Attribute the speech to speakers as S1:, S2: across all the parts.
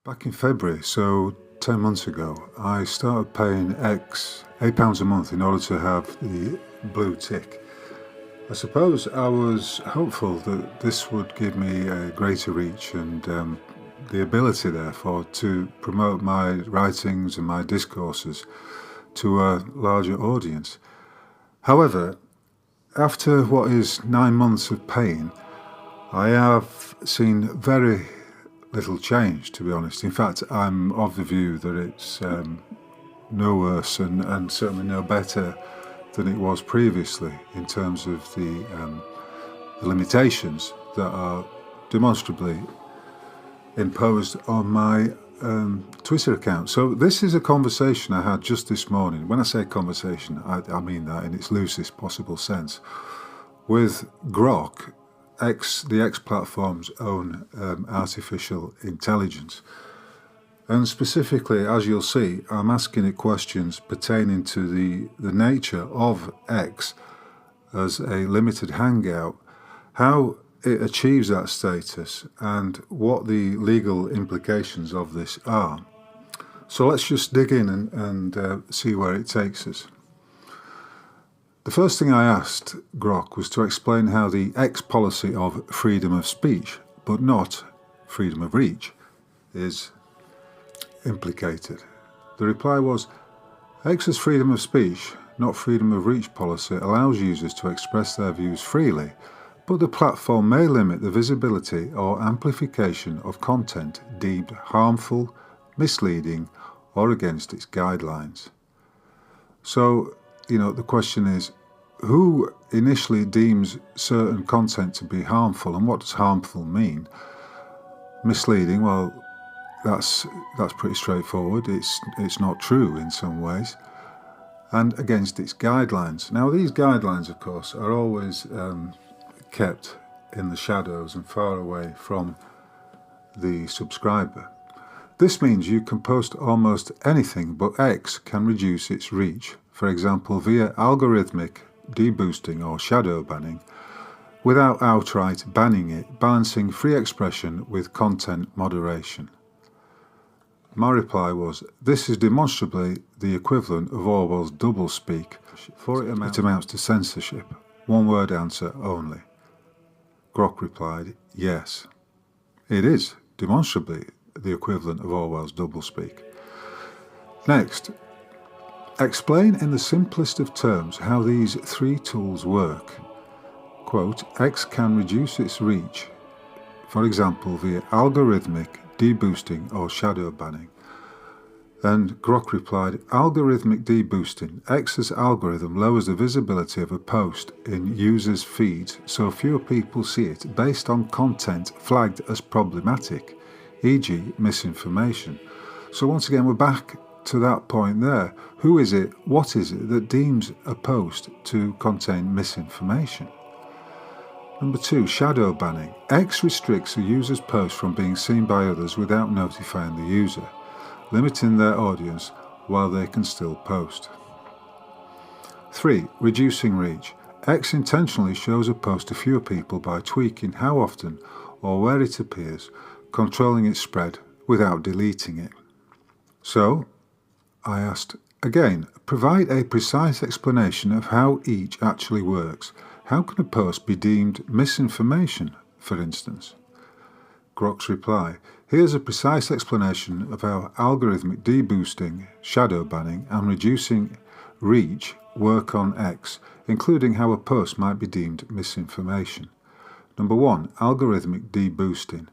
S1: Back in February, so 10 months ago, I started paying £8 a month in order to have the blue tick. I suppose I was hopeful that this would give me a greater reach and the ability, therefore, to promote my writings and my discourses to a larger audience. However, after what is 9 months of paying, I have seen very little change, to be honest. In fact, I'm of the view that it's no worse and certainly no better than it was previously in terms of the limitations that are demonstrably imposed on my Twitter account. So this is a conversation I had just this morning. When I say conversation, I mean that in its loosest possible sense, with Grok, the X platform's own artificial intelligence. And specifically, as you'll see, I'm asking it questions pertaining to the nature of X as a limited hangout, how it achieves that status, and what the legal implications of this are. So let's just dig in and see where it takes us. The first thing I asked Grok was to explain how the X policy of freedom of speech, but not freedom of reach, is implicated. The reply was, X's freedom of speech, not freedom of reach policy allows users to express their views freely, but the platform may limit the visibility or amplification of content deemed harmful, misleading, or against its guidelines. So, the question is, who initially deems certain content to be harmful, and what does harmful mean? Misleading, well, that's pretty straightforward. It's not true in some ways, and against its guidelines. Now, these guidelines, of course, are always kept in the shadows and far away from the subscriber. This means you can post almost anything, but X can reduce its reach, for example via algorithmic deboosting or shadow banning, without outright banning it, balancing free expression with content moderation. My reply was, this is demonstrably the equivalent of Orwell's doublespeak, for it amounts to censorship. One word answer only. Grok replied, yes, it is demonstrably the equivalent of Orwell's doublespeak. Next, explain in the simplest of terms how these three tools work. Quote, X can reduce its reach, for example via algorithmic deboosting or shadow banning. And Grok replied, algorithmic deboosting. X's algorithm lowers the visibility of a post in users' feeds so fewer people see it based on content flagged as problematic, e.g. misinformation. So once again, we're back to that point there. Who is it, what is it that deems a post to contain misinformation? Number 2, shadow banning. X restricts a user's post from being seen by others without notifying the user, limiting their audience while they can still post. 3, reducing reach. X intentionally shows a post to fewer people by tweaking how often or where it appears, controlling its spread without deleting it. So, I asked, again, provide a precise explanation of how each actually works. How can a post be deemed misinformation, for instance? Grok's reply, here's a precise explanation of how algorithmic deboosting, shadow banning, and reducing reach work on X, including how a post might be deemed misinformation. Number 1, algorithmic deboosting.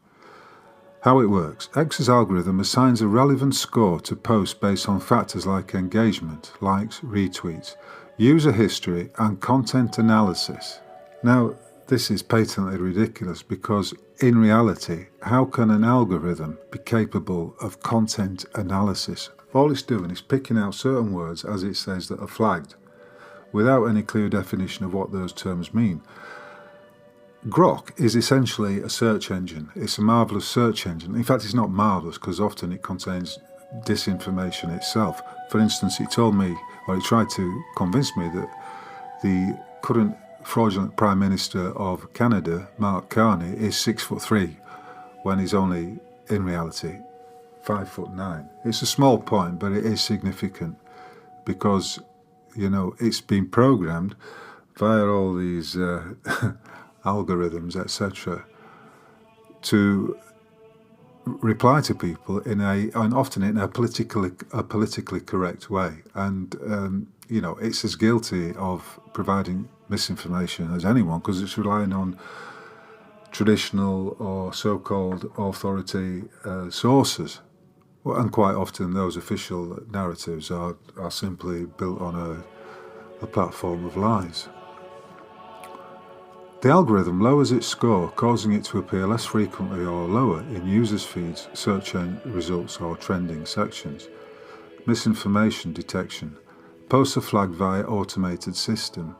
S1: How it works. X's algorithm assigns a relevant score to posts based on factors like engagement, likes, retweets, user history, and content analysis. Now, this is patently ridiculous because, in reality, how can an algorithm be capable of content analysis? All it's doing is picking out certain words, as it says, that are flagged, without any clear definition of what those terms mean. Grok is essentially a search engine. It's a marvellous search engine. In fact, it's not marvellous because often it contains disinformation itself. For instance, it told me, or it tried to convince me that the current fraudulent Prime Minister of Canada, Mark Carney, is 6'3", when he's only, in reality, 5'9". It's a small point, but it is significant because, you know, it's been programmed via all these algorithms, etc., to reply to people and often in a politically correct way, and you know, it's as guilty of providing misinformation as anyone because it's relying on traditional or so-called authority sources, and quite often those official narratives are simply built on a platform of lies. The algorithm lowers its score, causing it to appear less frequently or lower in users' feeds, search end results or trending sections. Misinformation detection. Posts are flagged via automated systems.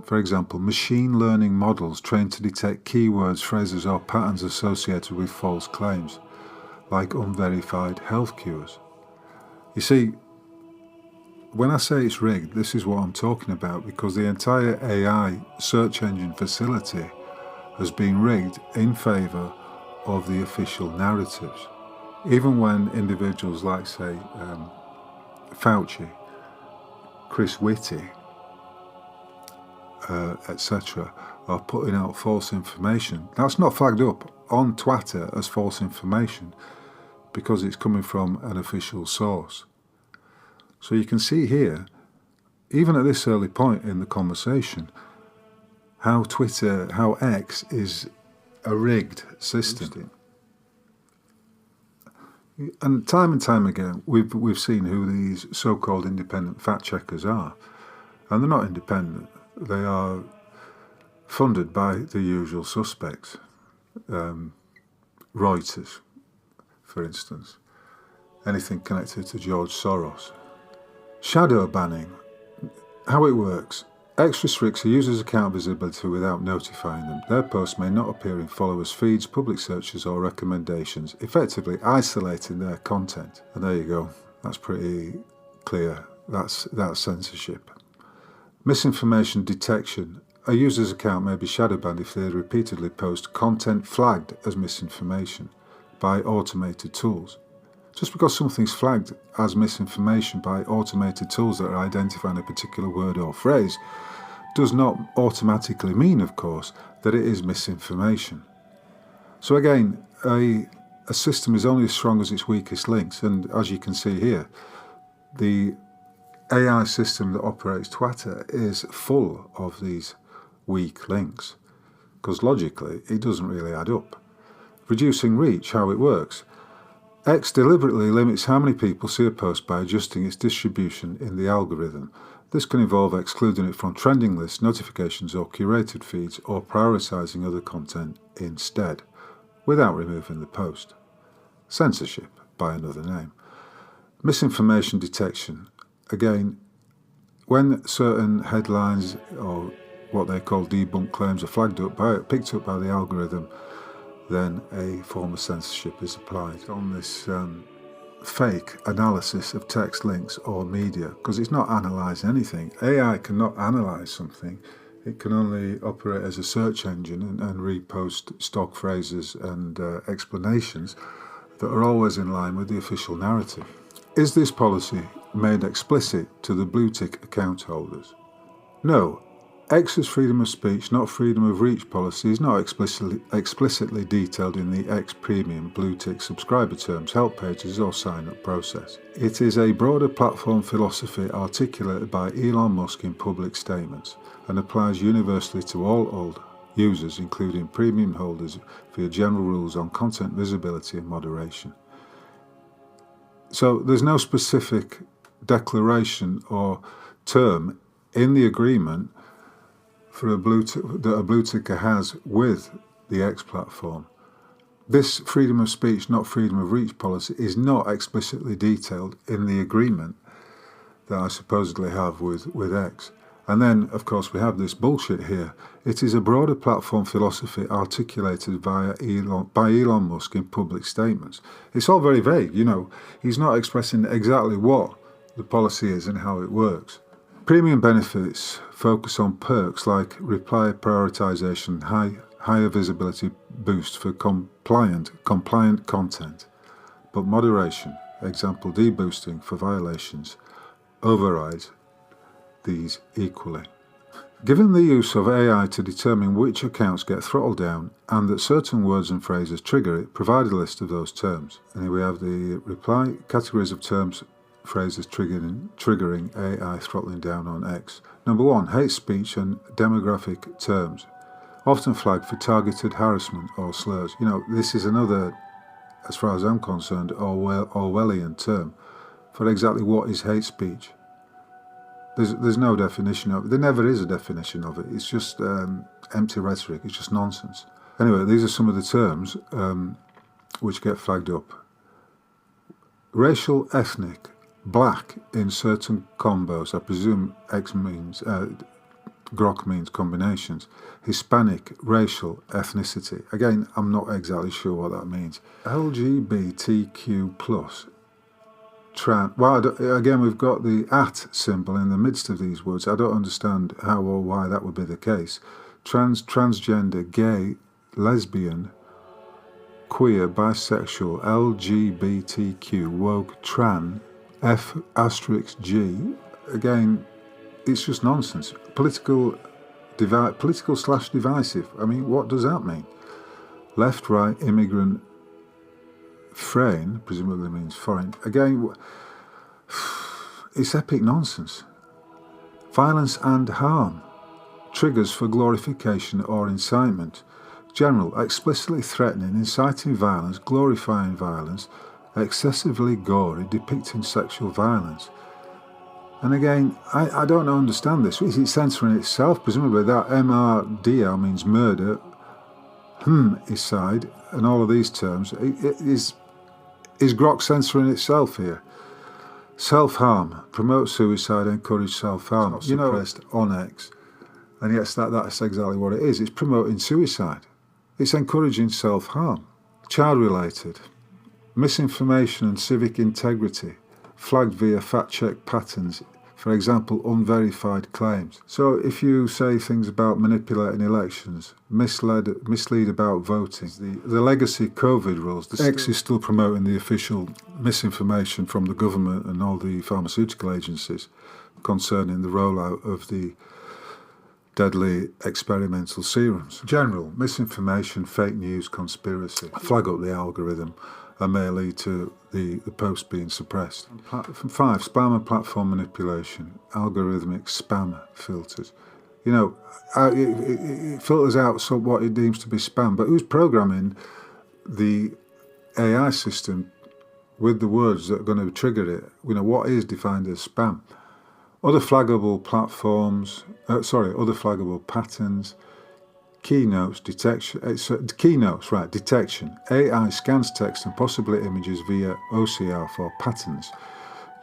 S1: For example, machine learning models trained to detect keywords, phrases or patterns associated with false claims, like unverified health cures. You see, when I say it's rigged, this is what I'm talking about, because the entire AI search engine facility has been rigged in favour of the official narratives. Even when individuals like, say, Fauci, Chris Whitty, etc., are putting out false information, that's not flagged up on Twitter as false information because it's coming from an official source. So you can see here, even at this early point in the conversation, how X is a rigged system. And time again, we've seen who these so-called independent fact checkers are. And they're not independent. They are funded by the usual suspects. Reuters, for instance. Anything connected to George Soros. Shadow banning. How it works. X restricts a user's account visibility without notifying them. Their posts may not appear in followers' feeds, public searches or recommendations, effectively isolating their content. And there you go. That's pretty clear. That's censorship. Misinformation detection. A user's account may be shadow banned if they repeatedly post content flagged as misinformation by automated tools. Just because something's flagged as misinformation by automated tools that are identifying a particular word or phrase does not automatically mean, of course, that it is misinformation. So again, a system is only as strong as its weakest links, and as you can see here, the AI system that operates Twitter is full of these weak links, because logically it doesn't really add up. Reducing reach, how it works. X deliberately limits how many people see a post by adjusting its distribution in the algorithm. This can involve excluding it from trending lists, notifications or curated feeds, or prioritizing other content instead, without removing the post. Censorship, by another name. Misinformation detection. Again, when certain headlines or what they call debunked claims are picked up by the algorithm, then a form of censorship is applied on this fake analysis of text links or media, because it's not analysing anything. AI cannot analyse something. It can only operate as a search engine and repost stock phrases and explanations that are always in line with the official narrative. Is this policy made explicit to the blue tick account holders? No. X's freedom of speech, not freedom of reach policy is not explicitly detailed in the X Premium blue tick subscriber terms, help pages or sign-up process. It is a broader platform philosophy articulated by Elon Musk in public statements and applies universally to all old users, including premium holders, via general rules on content visibility and moderation. So there's no specific declaration or term in the agreement for that a blue ticker has with the X platform. This freedom of speech, not freedom of reach policy is not explicitly detailed in the agreement that I supposedly have with X. And then, of course, we have this bullshit here. It is a broader platform philosophy articulated by Elon Musk in public statements. It's all very vague, you know. He's not expressing exactly what the policy is and how it works. Premium benefits focus on perks like reply prioritization, higher visibility boost for compliant content, but moderation, example deboosting for violations, overrides these equally. Given the use of AI to determine which accounts get throttled down and that certain words and phrases trigger it, provide a list of those terms. And here we have the reply, categories of terms, phrases triggering AI throttling down on X. Number 1, hate speech and demographic terms, often flagged for targeted harassment or slurs. You know, this is another, as far as I'm concerned, Orwellian term for exactly what is hate speech. There's no definition of it. There never is a definition of it. It's just empty rhetoric. It's just nonsense. Anyway, these are some of the terms which get flagged up. Racial, ethnic, black in certain combos. I presume X means, grok means combinations. Hispanic, racial, ethnicity. Again, I'm not exactly sure what that means. LGBTQ+. Again, we've got the at symbol in the midst of these words. I don't understand how or why that would be the case. Transgender, gay, lesbian, queer, bisexual, LGBTQ, woke, tran, F*G. Again, it's just nonsense. Political / divisive. I mean, what does that mean? Left, right, immigrant, Frame presumably means foreign. Again, it's epic nonsense. Violence and harm. Triggers for glorification or incitement. General, explicitly threatening, inciting violence, glorifying violence, excessively gory, depicting sexual violence. And again, I don't understand this. Is it censoring itself? Presumably that MRDR means murder, icide, and all of these terms. Is grok censoring itself here? Self-harm, promote suicide, encourage self-harm. You know, suppressed on X. And yes, that's exactly what it is. It's promoting suicide. It's encouraging self-harm. Child-related, misinformation and civic integrity, flagged via fact-check patterns, for example, unverified claims. So if you say things about manipulating elections, mislead about voting, the legacy COVID rules, X is still promoting the official misinformation from the government and all the pharmaceutical agencies concerning the rollout of the deadly experimental serums. General, misinformation, fake news, conspiracy, flag up the algorithm, and may lead to the post being suppressed. 5, spam and platform manipulation, algorithmic spam filters. You know, it filters out what it deems to be spam, but who's programming the AI system with the words that are going to trigger it? You know, what is defined as spam? Other flaggable platforms, other flaggable patterns, keynotes, detection. AI scans text and possibly images via OCR for patterns.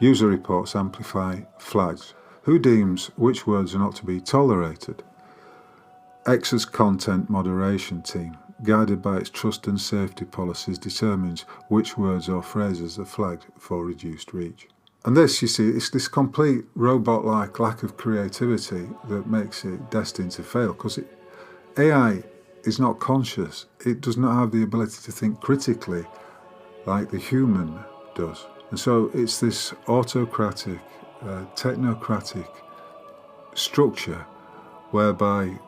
S1: User reports amplify flags. Who deems which words are not to be tolerated? X's content moderation team, guided by its trust and safety policies, determines which words or phrases are flagged for reduced reach. And this, you see, it's this complete robot-like lack of creativity that makes it destined to fail, because AI is not conscious. It does not have the ability to think critically like the human does. And so it's this autocratic, technocratic structure whereby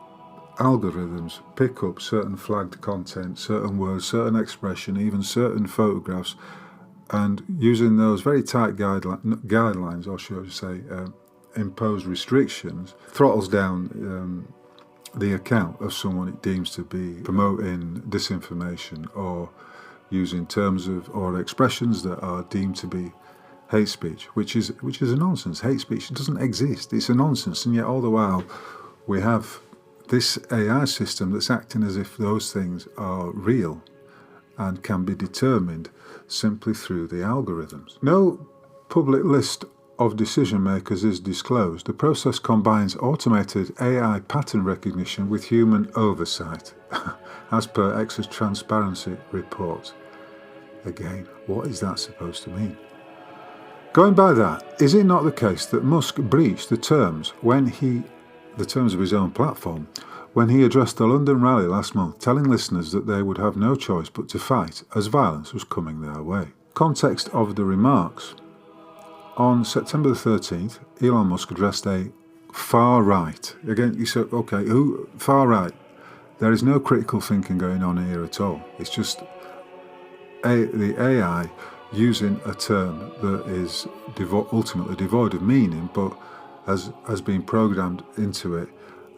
S1: algorithms pick up certain flagged content, certain words, certain expression, even certain photographs, and using those very tight guidelines, or should I say, imposed restrictions, throttles down the account of someone it deems to be promoting disinformation or using terms or expressions that are deemed to be hate speech, which is a nonsense. Hate speech doesn't exist. It's a nonsense, and yet all the while we have this AI system that's acting as if those things are real and can be determined simply through the algorithms. No public list of decision makers is disclosed. The process combines automated AI pattern recognition with human oversight, as per X's transparency report. Again, what is that supposed to mean? Going by that, is it not the case that Musk breached the terms of his own platform when he addressed the London rally last month, telling listeners that they would have no choice but to fight as violence was coming their way? Context of the remarks. On September the 13th, Elon Musk addressed a far right. Again, you said, okay, who? Far right. There is no critical thinking going on here at all. It's just the AI using a term that is ultimately devoid of meaning, but has been programmed into it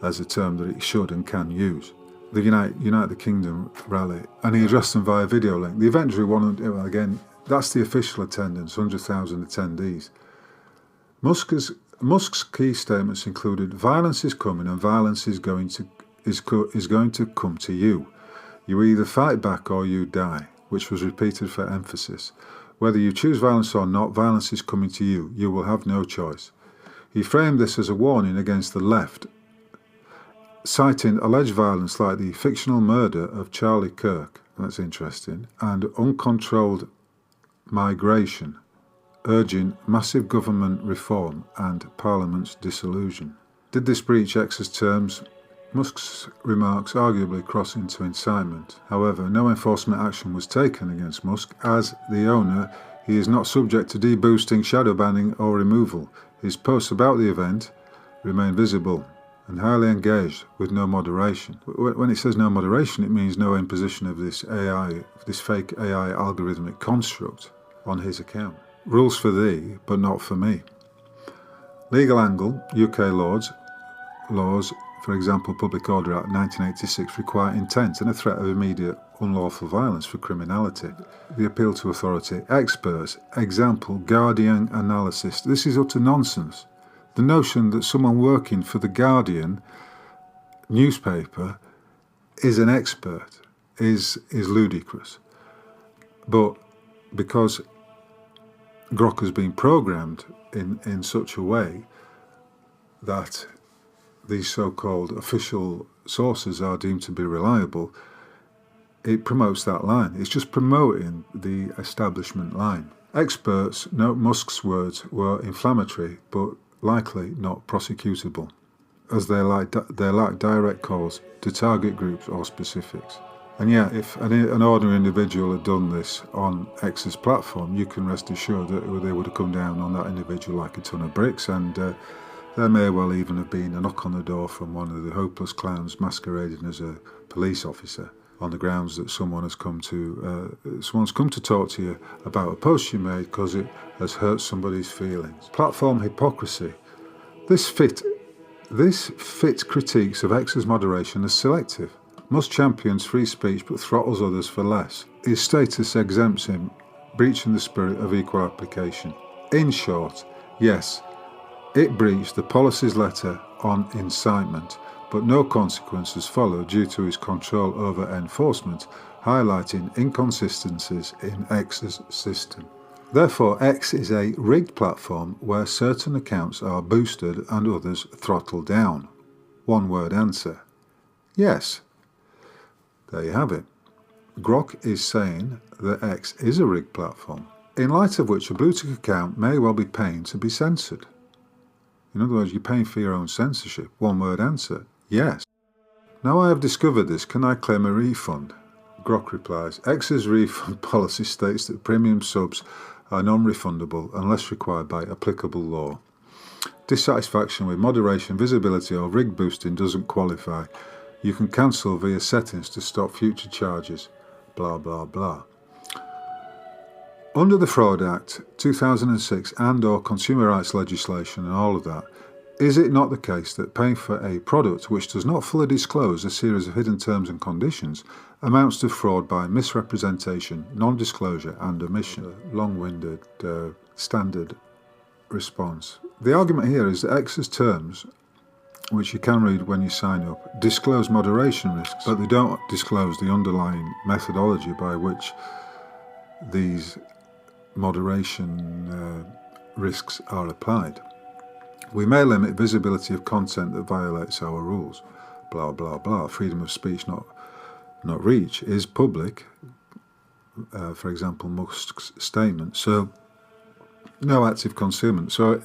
S1: as a term that it should and can use. The Unite the Kingdom rally, and he addressed them via video link. The event drew again, that's the official attendance, 100,000 attendees. Musk's key statements included, violence is coming and violence is going to come to you. You either fight back or you die, which was repeated for emphasis. Whether you choose violence or not, violence is coming to you. You will have no choice. He framed this as a warning against the left, citing alleged violence like the fictional murder of Charlie Kirk, that's interesting, and uncontrolled migration, urging massive government reform and Parliament's dissolution. Did this breach X's terms? Musk's remarks arguably cross into incitement. However, no enforcement action was taken against Musk. As the owner, he is not subject to deboosting, shadow banning or removal. His posts about the event remain visible and highly engaged with no moderation. When it says no moderation, it means no imposition of this AI, this fake AI algorithmic construct on his account. Rules for thee, but not for me. Legal angle, UK laws, for example, Public Order Act 1986, require intent and a threat of immediate unlawful violence for criminality. The appeal to authority, experts, example, Guardian analysis. This is utter nonsense. The notion that someone working for the Guardian newspaper is an expert is ludicrous. But because Grok has been programmed in such a way that these so-called official sources are deemed to be reliable, it promotes that line. It's just promoting the establishment line. Experts note Musk's words were inflammatory, but likely not prosecutable, as they lack direct calls to target groups or specifics. And yet, if an ordinary individual had done this on X's platform, you can rest assured that they would have come down on that individual like a ton of bricks, and there may well even have been a knock on the door from one of the hopeless clowns masquerading as a police officer on the grounds that someone's come to talk to you about a post you made because it has hurt somebody's feelings. Platform hypocrisy. This fit critiques of X's moderation as selective. Musk champions free speech but throttles others for less. His status exempts him, breaching the spirit of equal application. In short, yes, it breached the policy's letter on incitement, but no consequences followed due to his control over enforcement, highlighting inconsistencies in X's system. Therefore, X is a rigged platform where certain accounts are boosted and others throttled down. One-word answer: yes. There you have it. Grok is saying that X is a rigged platform, in light of which a blue-tick account may well be paying to be censored. In other words, you're paying for your own censorship. One-word answer: yes. Now I have discovered this, can I claim a refund? Grok replies, X's refund policy states that premium subs are non-refundable unless required by applicable law. Dissatisfaction with moderation, visibility or rig boosting doesn't qualify. You can cancel via settings to stop future charges. Blah, blah, blah. Under the Fraud Act 2006 and/or consumer rights legislation and all of that, is it not the case that paying for a product which does not fully disclose a series of hidden terms and conditions amounts to fraud by misrepresentation, non-disclosure and omission? Long-winded, standard response. The argument here is that X's terms, which you can read when you sign up, disclose moderation risks, but they don't disclose the underlying methodology by which these moderation risks are applied. We may limit visibility of content that violates our rules. Blah, blah, blah. Freedom of speech, not reach, is public. For example, Musk's statement. So, no active concealment. So,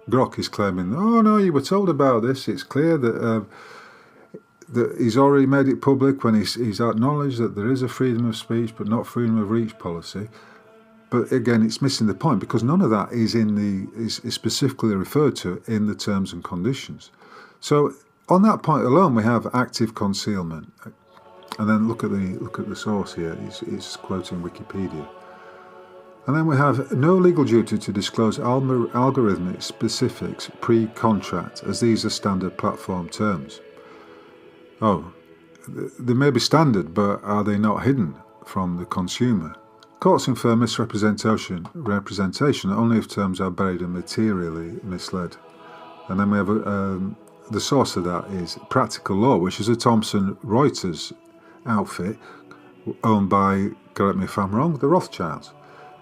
S1: Grok is claiming, oh no, you were told about this. It's clear that he's already made it public when he's acknowledged that there is a freedom of speech but not freedom of reach policy. But again, it's missing the point because none of that is specifically referred to in the terms and conditions. So on that point alone, we have active concealment, and then look at the source here. It's quoting Wikipedia, and then we have no legal duty to disclose algorithmic specifics pre-contract, as these are standard platform terms. Oh, they may be standard, but are they not hidden from the consumer? Courts infer misrepresentation only if terms are buried and materially misled. And then we have the source of that is Practical Law, which is a Thomson Reuters outfit owned by, correct me if I'm wrong, the Rothschilds.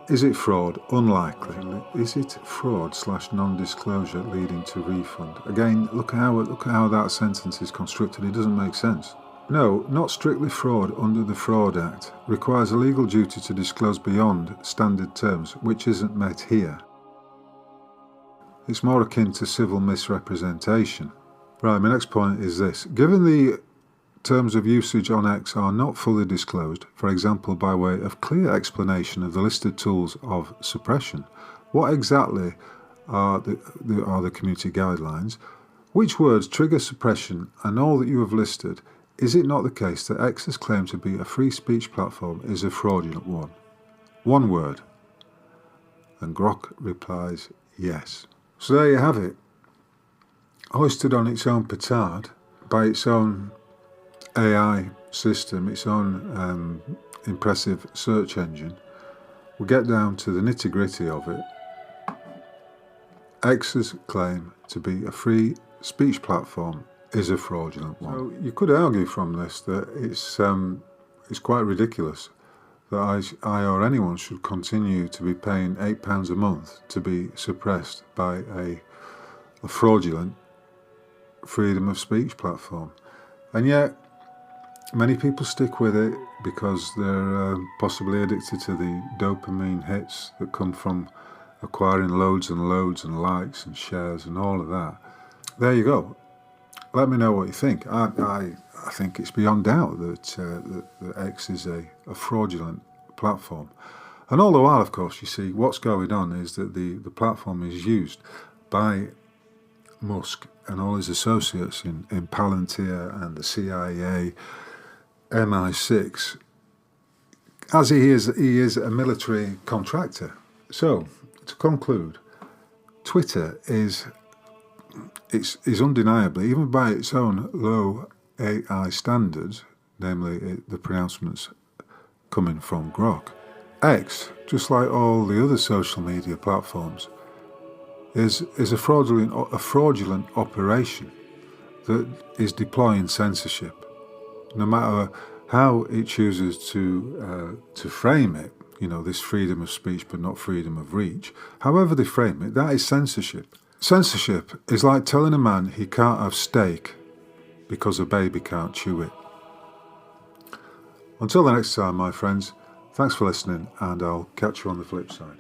S1: Is it fraud? Unlikely. Is it fraud / non-disclosure leading to refund? Again, look at how that sentence is constructed. It doesn't make sense. No, not strictly fraud under the Fraud Act. Requires a legal duty to disclose beyond standard terms, which isn't met here. It's more akin to civil misrepresentation. Right, my next point is this. Given the terms of usage on X are not fully disclosed, for example by way of clear explanation of the listed tools of suppression, what exactly are the community guidelines? Which words trigger suppression and all that you have listed? Is it not the case that X's claim to be a free speech platform is a fraudulent one? One word. And Grok replies, yes. So there you have it. Hoisted on its own petard, by its own AI system, its own impressive search engine, we get down to the nitty-gritty of it. X's claim to be a free speech platform is a fraudulent one. So you could argue from this that it's quite ridiculous that I or anyone should continue to be paying £8 a month to be suppressed by a fraudulent freedom of speech platform. And yet many people stick with it because they're possibly addicted to the dopamine hits that come from acquiring loads and loads and likes and shares and all of that. There you go. Let me know what you think. I think it's beyond doubt that X is a fraudulent platform. And all the while, of course, you see, what's going on is that the platform is used by Musk and all his associates in Palantir and the CIA, MI6, as he is a military contractor. So, to conclude, Twitter is undeniably, even by its own low AI standards, namely the pronouncements coming from Grok, X, just like all the other social media platforms, is a fraudulent operation that is deploying censorship. No matter how it chooses to frame it, this freedom of speech but not freedom of reach, however they frame it, that is censorship. Censorship is like telling a man he can't have steak because a baby can't chew it. Until the next time, my friends, thanks for listening, and I'll catch you on the flip side.